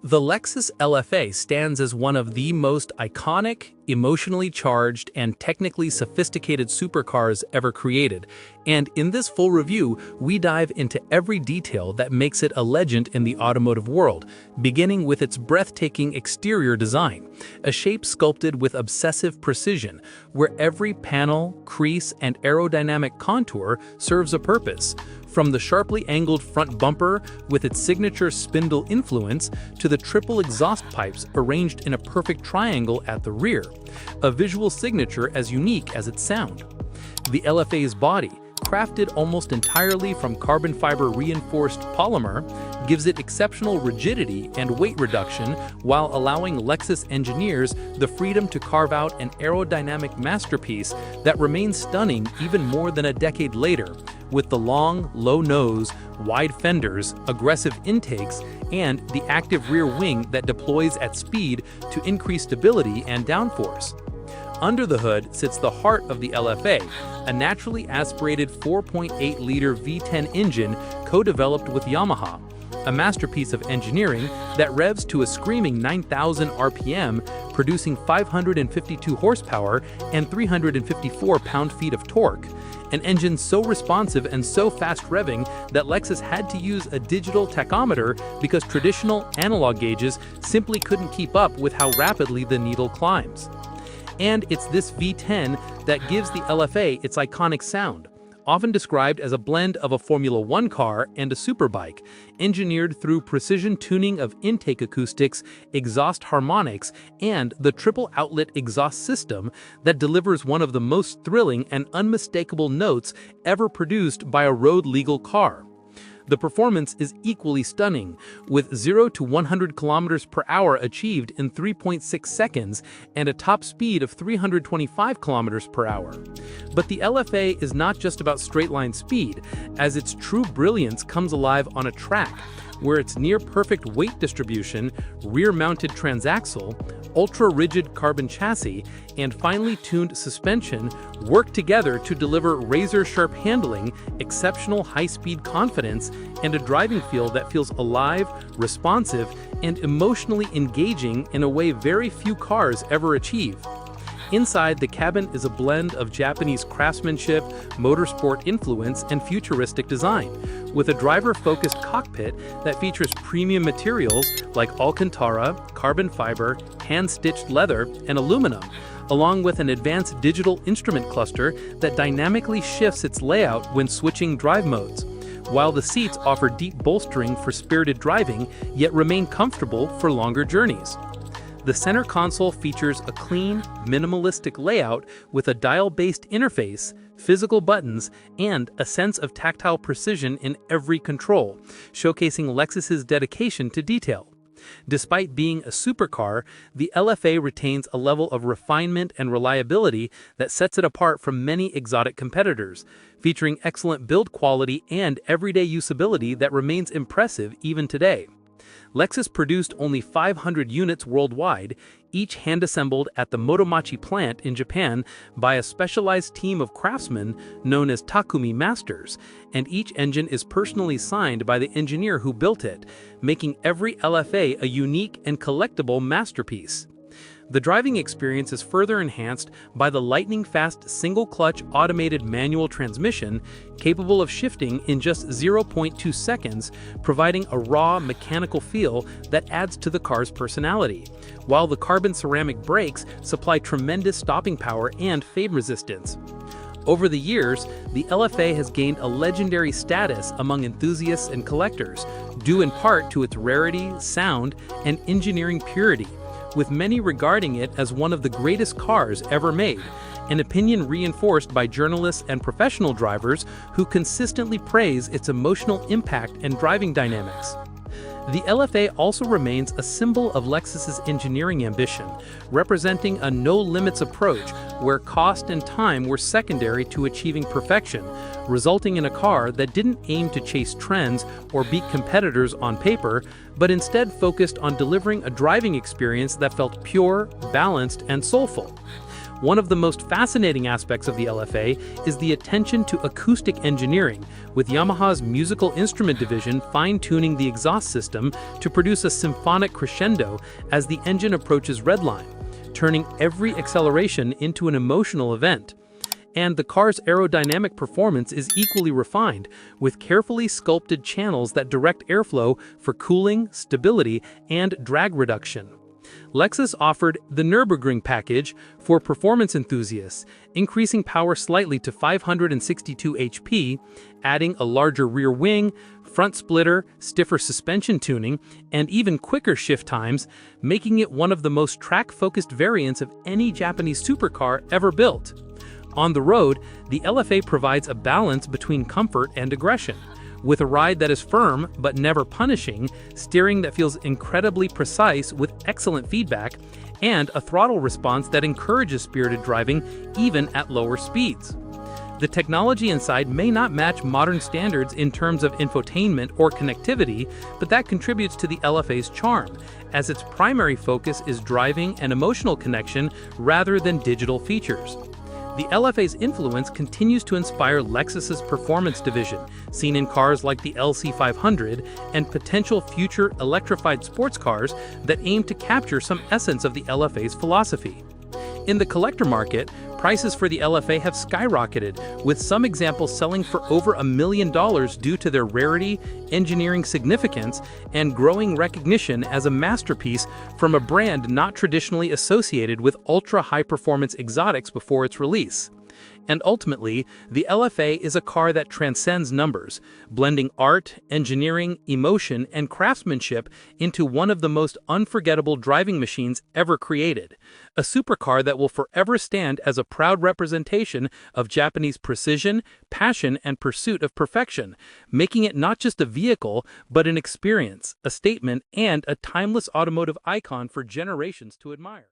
The Lexus LFA stands as one of the most iconic, emotionally charged, and technically sophisticated supercars ever created, and in this full review, we dive into every detail that makes it a legend in the automotive world, beginning with its breathtaking exterior design, a shape sculpted with obsessive precision, where every panel, crease, and aerodynamic contour serves a purpose. From the sharply angled front bumper with its signature spindle influence to the triple exhaust pipes arranged in a perfect triangle at the rear, a visual signature as unique as its sound. The LFA's body, crafted almost entirely from carbon fiber reinforced polymer, gives it exceptional rigidity and weight reduction while allowing Lexus engineers the freedom to carve out an aerodynamic masterpiece that remains stunning even more than a decade later, with the long, low nose, wide fenders, aggressive intakes, and the active rear wing that deploys at speed to increase stability and downforce. Under the hood sits the heart of the LFA, a naturally aspirated 4.8-liter V10 engine co-developed with Yamaha, a masterpiece of engineering that revs to a screaming 9,000 RPM, producing 552 horsepower and 354 pound-feet of torque. An engine so responsive and so fast revving that Lexus had to use a digital tachometer because traditional analog gauges simply couldn't keep up with how rapidly the needle climbs. And it's this V10 that gives the LFA its iconic sound, often described as a blend of a Formula One car and a superbike, engineered through precision tuning of intake acoustics, exhaust harmonics, and the triple outlet exhaust system that delivers one of the most thrilling and unmistakable notes ever produced by a road-legal car. The performance is equally stunning, with 0 to 100 km per hour achieved in 3.6 seconds and a top speed of 325 km per hour. But the LFA is not just about straight-line speed, as its true brilliance comes alive on a track, where its near-perfect weight distribution, rear-mounted transaxle, ultra-rigid carbon chassis, and finely tuned suspension work together to deliver razor-sharp handling, exceptional high-speed confidence, and a driving feel that feels alive, responsive, and emotionally engaging in a way very few cars ever achieve. Inside, the cabin is a blend of Japanese craftsmanship, motorsport influence, and futuristic design, with a driver-focused cockpit that features premium materials like Alcantara, carbon fiber, hand-stitched leather, and aluminum, along with an advanced digital instrument cluster that dynamically shifts its layout when switching drive modes, while the seats offer deep bolstering for spirited driving, yet remain comfortable for longer journeys. The center console features a clean, minimalistic layout with a dial-based interface, physical buttons, and a sense of tactile precision in every control, showcasing Lexus's dedication to detail. Despite being a supercar, the LFA retains a level of refinement and reliability that sets it apart from many exotic competitors, featuring excellent build quality and everyday usability that remains impressive even today. Lexus produced only 500 units worldwide, each hand-assembled at the Motomachi plant in Japan by a specialized team of craftsmen known as Takumi Masters, and each engine is personally signed by the engineer who built it, making every LFA a unique and collectible masterpiece. The driving experience is further enhanced by the lightning-fast single-clutch automated manual transmission capable of shifting in just 0.2 seconds, providing a raw mechanical feel that adds to the car's personality, while the carbon ceramic brakes supply tremendous stopping power and fade resistance. Over the years, the LFA has gained a legendary status among enthusiasts and collectors, due in part to its rarity, sound, and engineering purity, with many regarding it as one of the greatest cars ever made, an opinion reinforced by journalists and professional drivers who consistently praise its emotional impact and driving dynamics. The LFA also remains a symbol of Lexus's engineering ambition, representing a no-limits approach where cost and time were secondary to achieving perfection, resulting in a car that didn't aim to chase trends or beat competitors on paper, but instead focused on delivering a driving experience that felt pure, balanced, and soulful. One of the most fascinating aspects of the LFA is the attention to acoustic engineering, with Yamaha's musical instrument division fine-tuning the exhaust system to produce a symphonic crescendo as the engine approaches redline, turning every acceleration into an emotional event. And the car's aerodynamic performance is equally refined, with carefully sculpted channels that direct airflow for cooling, stability, and drag reduction. Lexus offered the Nürburgring package for performance enthusiasts, increasing power slightly to 562 HP, adding a larger rear wing, front splitter, stiffer suspension tuning, and even quicker shift times, making it one of the most track-focused variants of any Japanese supercar ever built. On the road, the LFA provides a balance between comfort and aggression, with a ride that is firm but never punishing, steering that feels incredibly precise with excellent feedback, and a throttle response that encourages spirited driving even at lower speeds. The technology inside may not match modern standards in terms of infotainment or connectivity, but that contributes to the LFA's charm, as its primary focus is driving and emotional connection rather than digital features. The LFA's influence continues to inspire Lexus's performance division, seen in cars like the LC500 and potential future electrified sports cars that aim to capture some essence of the LFA's philosophy. In the collector market, prices for the LFA have skyrocketed, with some examples selling for over $1 million due to their rarity, engineering significance, and growing recognition as a masterpiece from a brand not traditionally associated with ultra-high-performance exotics before its release. And ultimately, the LFA is a car that transcends numbers, blending art, engineering, emotion, and craftsmanship into one of the most unforgettable driving machines ever created. A supercar that will forever stand as a proud representation of Japanese precision, passion, and pursuit of perfection, making it not just a vehicle, but an experience, a statement, and a timeless automotive icon for generations to admire.